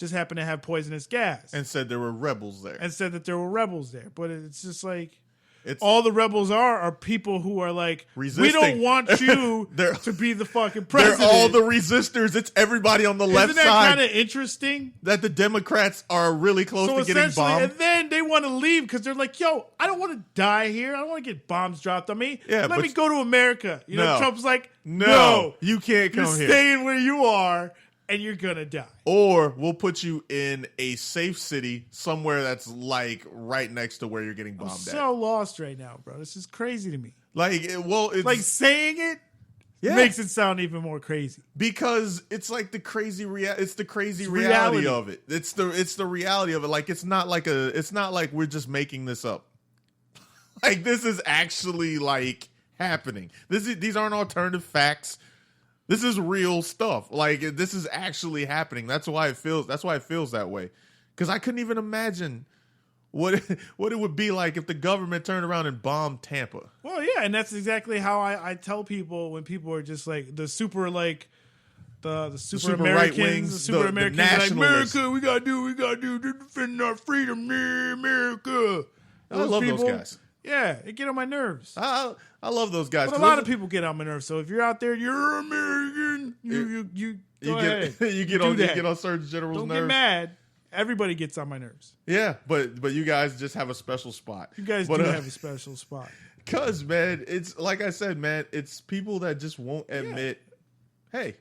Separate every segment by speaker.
Speaker 1: just happened to have poisonous gas.
Speaker 2: And said there were rebels there.
Speaker 1: And said that there were rebels there. But it's just like...
Speaker 2: It's,
Speaker 1: all the rebels are people who are like,
Speaker 2: resisting.
Speaker 1: We don't want you to be the fucking president.
Speaker 2: They're all the resistors. It's everybody on the left side.
Speaker 1: Isn't that kind of interesting?
Speaker 2: That the Democrats are really close to getting bombed.
Speaker 1: And then they want to leave because they're like, yo, I don't want to die here. I don't want to get bombs dropped on me.
Speaker 2: Yeah,
Speaker 1: Let me go to America. You know,
Speaker 2: No.
Speaker 1: Trump's like,
Speaker 2: No, you can't come
Speaker 1: You're
Speaker 2: here.
Speaker 1: staying where you are and you're going to die.
Speaker 2: Or we'll put you in a safe city somewhere that's like right next to where you're getting bombed
Speaker 1: I'm
Speaker 2: at.
Speaker 1: so lost right now, bro. This is crazy to me.
Speaker 2: It's
Speaker 1: like saying it makes it sound even more crazy.
Speaker 2: Because it's like the crazy reality of it. It's the reality of it. Like it's not like we're just making this up. Like this is actually like happening. These aren't alternative facts. This is real stuff. Like this is actually happening. That's why it feels that way. Because I couldn't even imagine what it would be like if the government turned around and bombed Tampa.
Speaker 1: Well, yeah, and that's exactly how I tell people when people are just like the super like the super Americans,
Speaker 2: right-wings,
Speaker 1: the super Americans,
Speaker 2: the
Speaker 1: like America, we gotta do to defend our freedom, America.
Speaker 2: I love those guys.
Speaker 1: Yeah, it get on my nerves.
Speaker 2: I love those guys.
Speaker 1: But a lot of people get on my nerves. So if you're out there, you're American. You go ahead.
Speaker 2: You get on Surgeon General's nerves.
Speaker 1: Don't get mad. Everybody gets on my nerves.
Speaker 2: Yeah, but you guys just have a special spot.
Speaker 1: You guys do have a special spot.
Speaker 2: Cause man, it's like I said, man, it's people that just won't admit, hey,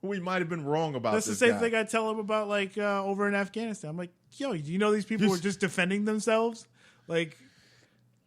Speaker 2: we might have been wrong about this.
Speaker 1: That's the same thing I tell them about like over in Afghanistan. I'm like, yo, you know these people were just defending themselves? Like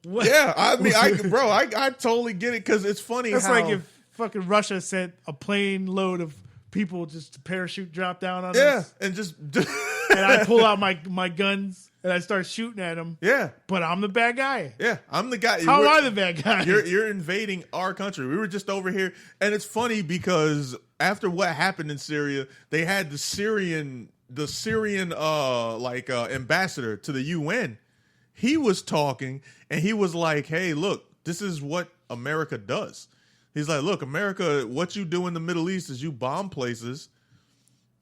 Speaker 1: what?
Speaker 2: Yeah, I mean, I totally get it because it's funny.
Speaker 1: That's like if fucking Russia sent a plane load of people just parachute drop down on us.
Speaker 2: And just
Speaker 1: and I pull out my guns and I start shooting at them.
Speaker 2: Yeah,
Speaker 1: but I'm the bad guy.
Speaker 2: Yeah, I'm the guy.
Speaker 1: How am I the bad guy?
Speaker 2: You're invading our country. We were just over here, and it's funny because after what happened in Syria, they had the Syrian ambassador to the UN. He was talking, and he was like, "Hey, look, this is what America does." He's like, "Look, America, what you do in the Middle East is you bomb places,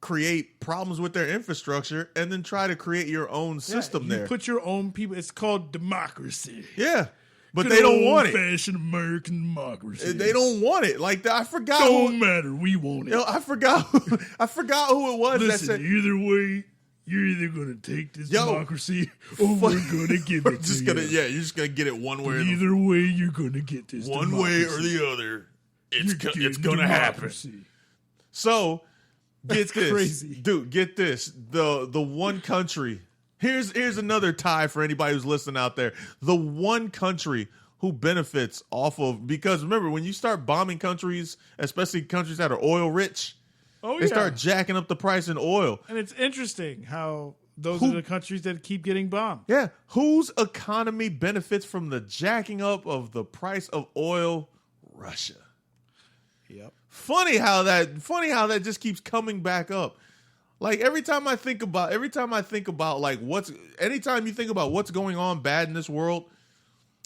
Speaker 2: create problems with their infrastructure, and then try to create your own system there.
Speaker 1: You put your own people. It's called democracy.
Speaker 2: Yeah, but they don't want it.
Speaker 1: Old-fashioned American democracy.
Speaker 2: They don't want it. Like I forgot.
Speaker 1: Don't matter. We want it.
Speaker 2: I forgot. I forgot who it was.
Speaker 1: Listen,
Speaker 2: that said,
Speaker 1: either way, you're either gonna take this democracy or we're gonna give it to you.
Speaker 2: You're just gonna get it one way.
Speaker 1: Either way, you're gonna get this.
Speaker 2: One
Speaker 1: democracy.
Speaker 2: way or the other, it's gonna happen. So get this,
Speaker 1: crazy.
Speaker 2: Dude. Get this. The one country. Here's another tie for anybody who's listening out there. The one country who benefits off of, because remember, when you start bombing countries, especially countries that are oil rich, they start jacking up the price in oil.
Speaker 1: And it's interesting how those are the countries that keep getting bombed.
Speaker 2: Yeah. Whose economy benefits from the jacking up of the price of oil? Russia.
Speaker 1: Yep.
Speaker 2: Funny how that just keeps coming back up. Like anytime you think about like anytime you think about what's going on bad in this world,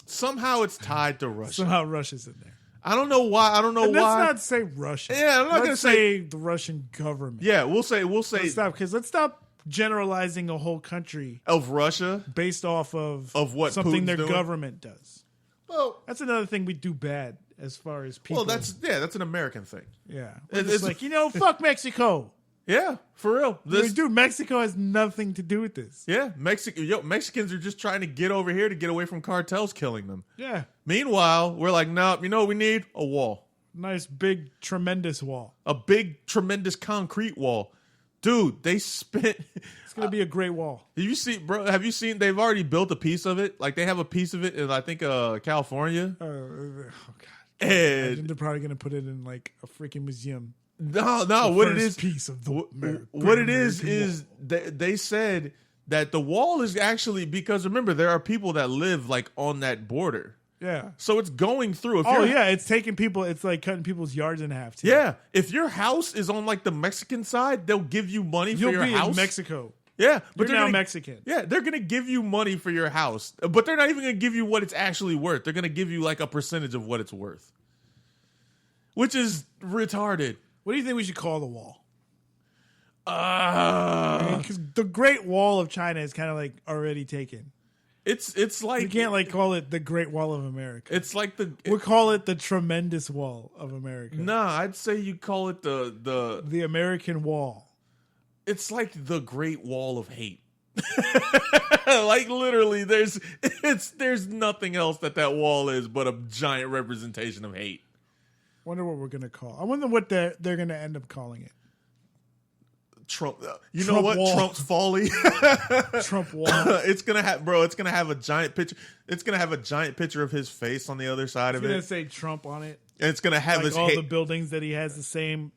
Speaker 2: somehow it's tied to Russia.
Speaker 1: Somehow Russia's in there.
Speaker 2: I don't know why.
Speaker 1: Let's not say Russia.
Speaker 2: Yeah, I'm not going to say
Speaker 1: the Russian government.
Speaker 2: Yeah, we'll say.
Speaker 1: Let's stop generalizing a whole country
Speaker 2: of Russia
Speaker 1: based off of
Speaker 2: what
Speaker 1: something
Speaker 2: Putin's
Speaker 1: their
Speaker 2: doing?
Speaker 1: Government does.
Speaker 2: Well,
Speaker 1: that's another thing we do bad as far as people.
Speaker 2: Well, that's an American thing.
Speaker 1: Yeah, it's like fuck Mexico.
Speaker 2: Yeah, for real.
Speaker 1: Dude, Mexico has nothing to do with this.
Speaker 2: Yeah, Mexicans are just trying to get over here to get away from cartels killing them.
Speaker 1: Yeah.
Speaker 2: Meanwhile, we're like, no, you know what we need? A wall.
Speaker 1: Nice, big, tremendous wall.
Speaker 2: A big, tremendous concrete wall. Dude, they spent...
Speaker 1: It's going to be a great wall.
Speaker 2: Have you seen... They've already built a piece of it. Like, they have a piece of it in, I think, California.
Speaker 1: Oh, God.
Speaker 2: And
Speaker 1: they're probably going to put it in, like, a freaking museum.
Speaker 2: No. What it is?
Speaker 1: Piece of the
Speaker 2: what it is they said that the wall is actually, because remember there are people that live like on that border.
Speaker 1: Yeah.
Speaker 2: So it's going through.
Speaker 1: It's taking people. It's like cutting people's yards in half. Too.
Speaker 2: Yeah. If your house is on like the Mexican side, they'll give you money for your house.
Speaker 1: You'll be in Mexico.
Speaker 2: Yeah,
Speaker 1: but they're now Mexican.
Speaker 2: Yeah, they're gonna give you money for your house, but they're not even gonna give you what it's actually worth. They're gonna give you like a percentage of what it's worth, which is retarded.
Speaker 1: What do you think we should call the wall? Because the Great Wall of China is kind of like already taken.
Speaker 2: It's like
Speaker 1: We can't like call it the Great Wall of America.
Speaker 2: It's like
Speaker 1: we'll call it the Tremendous Wall of America.
Speaker 2: Nah, I'd say you call it the
Speaker 1: American Wall.
Speaker 2: It's like the Great Wall of Hate. Like literally, there's nothing else that wall is but a giant representation of hate.
Speaker 1: Wonder what we're gonna call. I wonder what they're gonna end up calling it.
Speaker 2: Trump. You
Speaker 1: Trump
Speaker 2: know what?
Speaker 1: wall.
Speaker 2: Trump's folly.
Speaker 1: Trump wall.
Speaker 2: It's gonna have, bro. It's gonna have a giant picture. It's gonna have a giant picture of his face on the other side of it.
Speaker 1: It's gonna say Trump on it.
Speaker 2: And it's gonna have
Speaker 1: like
Speaker 2: his
Speaker 1: all the buildings that he has the same.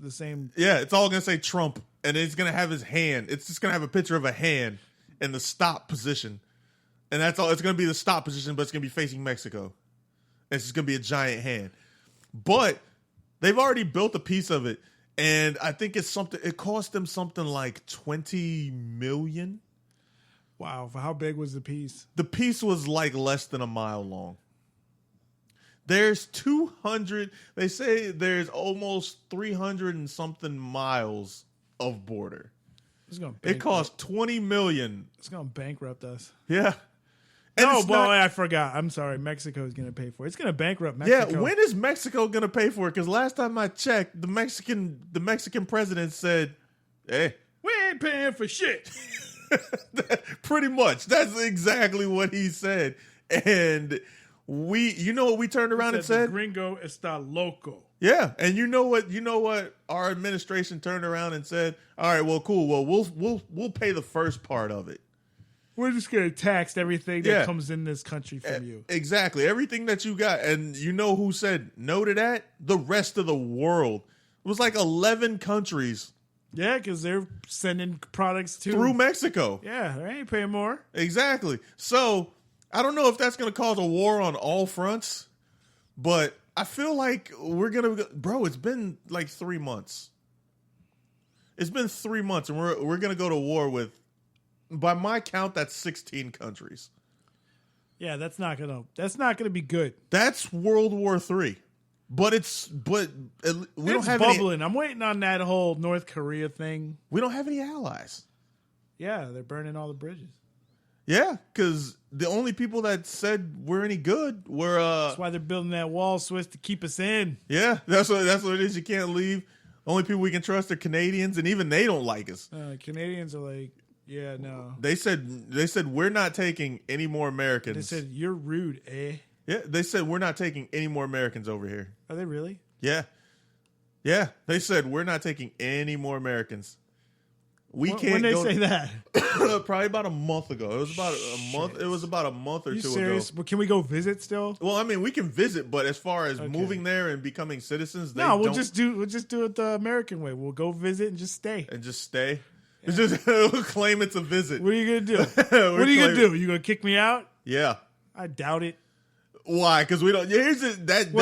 Speaker 2: Yeah, it's all gonna say Trump, and it's gonna have his hand. It's just gonna have a picture of a hand in the stop position, and that's all. It's gonna be the stop position, but it's gonna be facing Mexico. It's just gonna be a giant hand. But they've already built a piece of it, and I think it's something. It cost them something like $20 million.
Speaker 1: Wow! For how big was the piece?
Speaker 2: The piece was like less than a mile long. There's 200. They say there's almost 300 and something miles of border. It cost $20 million.
Speaker 1: It's gonna bankrupt us.
Speaker 2: Yeah.
Speaker 1: And I forgot. I'm sorry. Mexico is gonna pay for it. It's gonna bankrupt Mexico.
Speaker 2: Yeah. When is Mexico gonna pay for it? Because last time I checked, the Mexican president said, "Hey,
Speaker 1: we ain't paying for shit."
Speaker 2: Pretty much. That's exactly what he said. And you know what we turned around and said?
Speaker 1: Gringo está loco.
Speaker 2: Yeah, and you know what our administration turned around and said? All right, well, cool. Well, we'll pay the first part of it.
Speaker 1: We're just gonna tax everything that comes in this country from you.
Speaker 2: Exactly, everything that you got. And you know who said no to that? The rest of the world. It was like 11 countries.
Speaker 1: Yeah, because they're sending products
Speaker 2: through Mexico.
Speaker 1: Yeah, they ain't paying more.
Speaker 2: Exactly. So I don't know if that's going to cause a war on all fronts, but I feel like we're going to... Bro, it's been like 3 months. It's been 3 months, and we're going to go to war with, by my count, that's 16 countries.
Speaker 1: Yeah, that's not gonna be good.
Speaker 2: That's World War III. We don't have
Speaker 1: bubbling. I'm waiting on that whole North Korea thing.
Speaker 2: We don't have any allies.
Speaker 1: Yeah, they're burning all the bridges.
Speaker 2: Yeah, because the only people that said we're any good were...
Speaker 1: that's why they're building that wall, Swiss, to keep us in.
Speaker 2: Yeah, that's what it is. You can't leave. Only people we can trust are Canadians, and even they don't like us.
Speaker 1: Canadians are like, yeah, no.
Speaker 2: They said we're not taking any more Americans.
Speaker 1: They said, you're rude, eh?
Speaker 2: Yeah, they said we're not taking any more Americans over here.
Speaker 1: Are they really?
Speaker 2: Yeah. Yeah, they said we're not taking any more Americans. Can't.
Speaker 1: When they say that?
Speaker 2: Probably about a month ago. It was about a month. It was about a month or two
Speaker 1: serious?
Speaker 2: ago.
Speaker 1: But can we go visit still?
Speaker 2: Well, I mean, we can visit, but as far as moving there and becoming citizens,
Speaker 1: we'll just do it the American way. We'll go visit and just stay.
Speaker 2: Yeah. It's just we'll claim it's a visit.
Speaker 1: What are you gonna do? What are you gonna do? You gonna kick me out?
Speaker 2: Yeah.
Speaker 1: I doubt it.
Speaker 2: Why? Because we don't. That's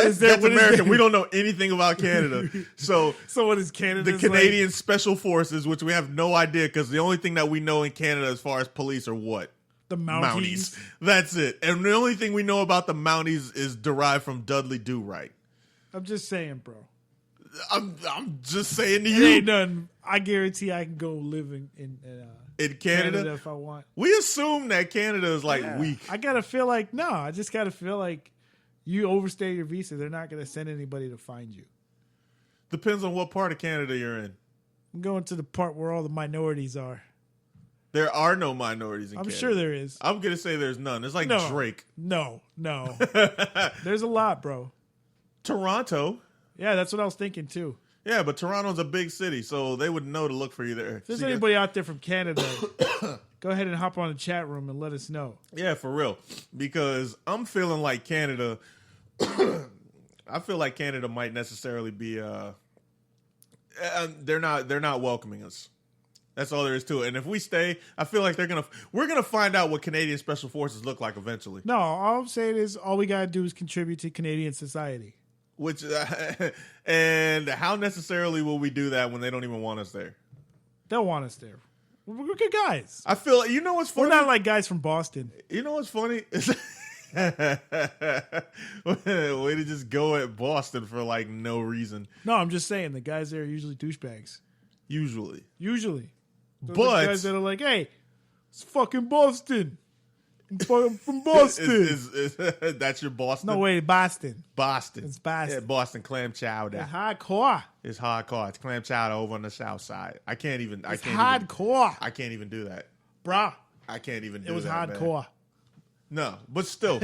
Speaker 2: American. We don't know anything about Canada. So
Speaker 1: what is Canada?
Speaker 2: The Canadian Special Forces, which we have no idea, because the only thing that we know in Canada as far as police are what?
Speaker 1: The Mounties.
Speaker 2: That's it. And the only thing we know about the Mounties is derived from Dudley Do-Right.
Speaker 1: I'm just saying, bro.
Speaker 2: I'm just saying to
Speaker 1: it
Speaker 2: you.
Speaker 1: Ain't nothing. I guarantee I can go live in
Speaker 2: Canada
Speaker 1: if I want.
Speaker 2: We assume that Canada is weak.
Speaker 1: I gotta feel like I just gotta feel like you overstay your visa. They're not gonna send anybody to find you.
Speaker 2: Depends on what part of Canada you're in.
Speaker 1: I'm going to the part where all the minorities are.
Speaker 2: There are no minorities in
Speaker 1: Canada.
Speaker 2: I'm
Speaker 1: sure there is.
Speaker 2: I'm gonna say there's none. It's like Drake.
Speaker 1: No. There's a lot, bro.
Speaker 2: Toronto.
Speaker 1: Yeah, that's what I was thinking too.
Speaker 2: Yeah, but Toronto's a big city, so they would know to look for you there.
Speaker 1: If there's anybody out there from Canada, go ahead and hop on the chat room and let us know.
Speaker 2: Yeah, for real. Because I'm feeling like Canada... I feel like Canada might necessarily be... they're not welcoming us. That's all there is to it. And if we stay, I feel like we're gonna find out what Canadian Special Forces look like eventually.
Speaker 1: No, all I'm saying is all we gotta do is contribute to Canadian society.
Speaker 2: Which and how necessarily will we do that when they don't even want us there?
Speaker 1: They'll want us there. We're good guys.
Speaker 2: I feel what's funny.
Speaker 1: We're not like guys from Boston.
Speaker 2: You know what's funny? Way to just go at Boston for no reason.
Speaker 1: No, I'm just saying the guys there are usually douchebags.
Speaker 2: Usually.
Speaker 1: Those
Speaker 2: but
Speaker 1: are guys that are like, hey, it's fucking Boston. I'm from Boston.
Speaker 2: That's your Boston?
Speaker 1: No way, Boston.
Speaker 2: Boston.
Speaker 1: It's Boston.
Speaker 2: Yeah, Boston clam chowder.
Speaker 1: It's hardcore.
Speaker 2: It's hardcore. It's clam chowder over on the south side. I can't even.
Speaker 1: It's hardcore.
Speaker 2: I can't even do that.
Speaker 1: Bruh.
Speaker 2: I can't even do that.
Speaker 1: It was hardcore.
Speaker 2: Man. No, but still.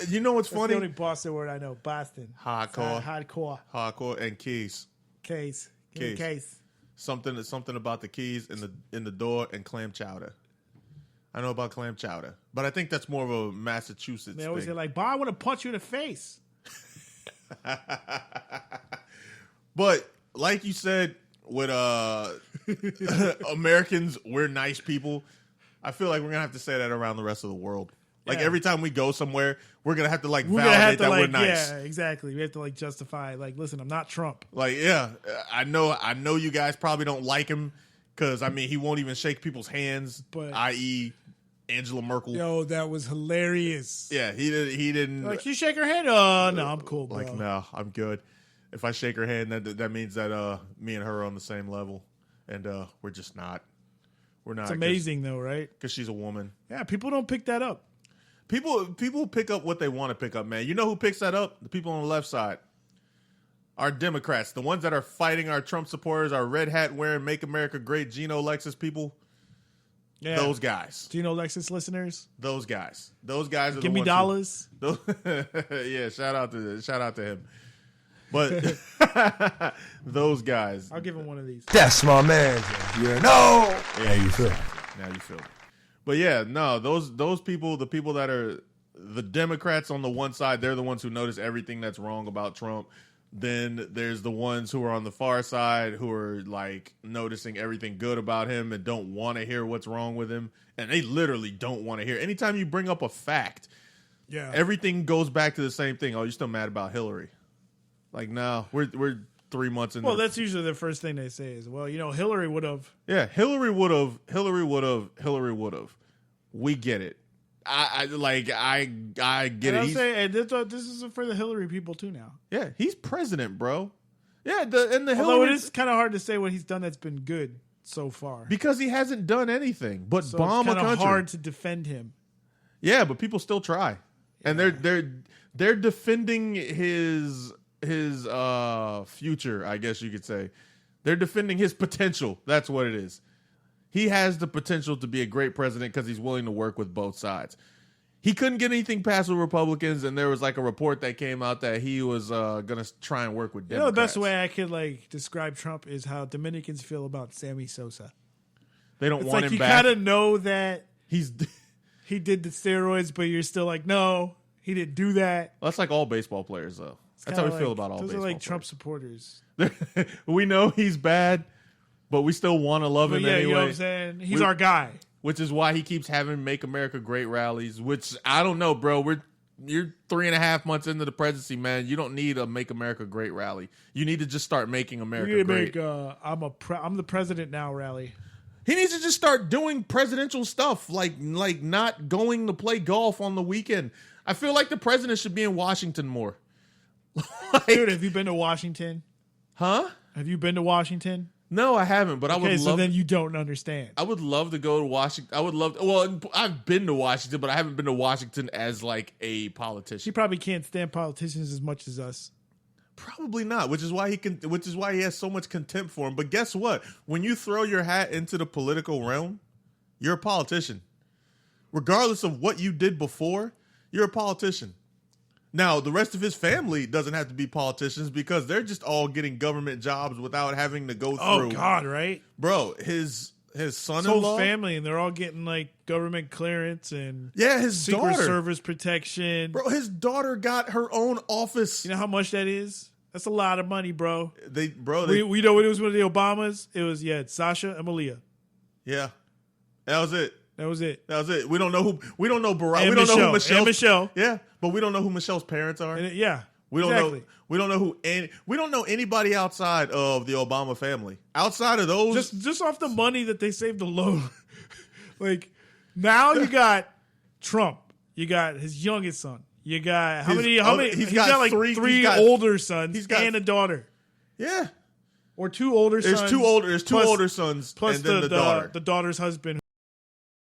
Speaker 2: You know what's
Speaker 1: That's
Speaker 2: funny?
Speaker 1: the only Boston word I know. Boston.
Speaker 2: Hardcore.
Speaker 1: Hardcore.
Speaker 2: Hardcore and keys.
Speaker 1: Case. Give me case.
Speaker 2: Something about the keys in the door and clam chowder. I know about clam chowder, but I think that's more of a Massachusetts
Speaker 1: They always
Speaker 2: thing.
Speaker 1: say like, "Bob, I want to punch you in the face."
Speaker 2: But like you said, with Americans, we're nice people. I feel like we're gonna have to say that around the rest of the world. Like every time we go somewhere, we're gonna have to validate that we're nice.
Speaker 1: Yeah, exactly. We have to justify. Listen, I'm not Trump.
Speaker 2: I know you guys probably don't like him because he won't even shake people's hands.
Speaker 1: But
Speaker 2: i.e. Angela Merkel.
Speaker 1: Yo, that was hilarious.
Speaker 2: Yeah, he didn't.
Speaker 1: Like, you shake her hand? Oh, no, I'm cool, bro.
Speaker 2: No, I'm good. If I shake her hand, that means that me and her are on the same level, and we're just not. We're not.
Speaker 1: It's amazing, though, right?
Speaker 2: Because she's a woman.
Speaker 1: Yeah, people don't pick that up.
Speaker 2: People pick up what they want to pick up, man. You know who picks that up? The people on the left side. Our Democrats, the ones that are fighting our Trump supporters, our red hat wearing "Make America Great" Geno Lexus people.
Speaker 1: Yeah.
Speaker 2: Those guys.
Speaker 1: Do you know Lexus listeners?
Speaker 2: Those guys are
Speaker 1: Give me dollars.
Speaker 2: Yeah, shout out to him. But those guys.
Speaker 1: I'll give him one of these.
Speaker 3: That's my man. Yeah, no.
Speaker 2: Yeah, you feel. Now you feel. But yeah, no, those people, the people that are the Democrats on the one side, they're the ones who notice everything that's wrong about Trump. Then there's the ones who are on the far side who are noticing everything good about him and don't want to hear what's wrong with him. And they literally don't want to hear. Anytime you bring up a fact, everything goes back to the same thing. Oh, you're still mad about Hillary? No, we're 3 months in.
Speaker 1: Well, that's usually the first thing they say is, well, Hillary would have.
Speaker 2: Yeah, Hillary would have. We get it. I get it.
Speaker 1: I'm saying this is for the Hillary people too now.
Speaker 2: Yeah, he's president, bro. Yeah, the
Speaker 1: Although
Speaker 2: Hillary,
Speaker 1: it is kind of hard to say what he's done that's been good so far
Speaker 2: because he hasn't done anything but bomb a country.
Speaker 1: It's hard to defend him.
Speaker 2: Yeah, but people still try, and they're defending his future. I guess you could say they're defending his potential. That's what it is. He has the potential to be a great president because he's willing to work with both sides. He couldn't get anything passed with Republicans, and there was a report that came out that he was going to try and work with Democrats.
Speaker 1: The best way I could describe Trump is how Dominicans feel about Sammy Sosa.
Speaker 2: They don't want him
Speaker 1: you
Speaker 2: back.
Speaker 1: You kind of know that
Speaker 2: he
Speaker 1: did the steroids, but you're still no, he didn't do that.
Speaker 2: Well, that's like all baseball players, though. That's how we feel about all baseball players.
Speaker 1: Those are Trump supporters.
Speaker 2: We know he's bad. But we still want to love him anyway.
Speaker 1: You know what I'm saying? He's our guy.
Speaker 2: Which is why he keeps having Make America Great rallies, which I don't know, bro. You're 3.5 months into the presidency, man. You don't need a Make America Great rally. You need to just start making America great.
Speaker 1: I'm the president now rally.
Speaker 2: He needs to just start doing presidential stuff, like not going to play golf on the weekend. I feel like the president should be in Washington more.
Speaker 1: Dude, have you been to Washington?
Speaker 2: Huh?
Speaker 1: Have you been to Washington?
Speaker 2: No, I haven't, but I would love.
Speaker 1: So then you don't understand.
Speaker 2: I would love to go to Washington. I would love. Well, I've been to Washington, but I haven't been to Washington as a politician.
Speaker 1: He probably can't stand politicians as much as us.
Speaker 2: Probably not, which is why he has so much contempt for him. But guess what? When you throw your hat into the political realm, you're a politician. Regardless of what you did before, you're a politician. Now, the rest of his family doesn't have to be politicians because they're just all getting government jobs without having to go through.
Speaker 1: Oh, God, right?
Speaker 2: Bro, his son-in-law.
Speaker 1: His whole family, and they're all getting government clearance and
Speaker 2: his
Speaker 1: Secret
Speaker 2: daughter.
Speaker 1: Service protection.
Speaker 2: Bro, his daughter got her own office.
Speaker 1: You know how much that is? That's a lot of money, bro.
Speaker 2: We
Speaker 1: know what it was with the Obamas? It was, Sasha and Malia.
Speaker 2: Yeah. That was it. We don't know who. We don't know Barack.
Speaker 1: And
Speaker 2: we don't know who
Speaker 1: Michelle. And Michelle.
Speaker 2: Yeah, but we don't know who Michelle's parents are.
Speaker 1: We don't
Speaker 2: know. We don't know who. We don't know anybody outside of the Obama family. Outside of those,
Speaker 1: just off the money that they saved alone. Now you got Trump. You got his youngest son. You got how many? He's got three older sons and a daughter.
Speaker 2: Yeah.
Speaker 1: Or two older sons.
Speaker 2: There's two older
Speaker 1: plus-
Speaker 2: older sons,
Speaker 1: plus
Speaker 2: and then the daughter.
Speaker 1: the daughter's husband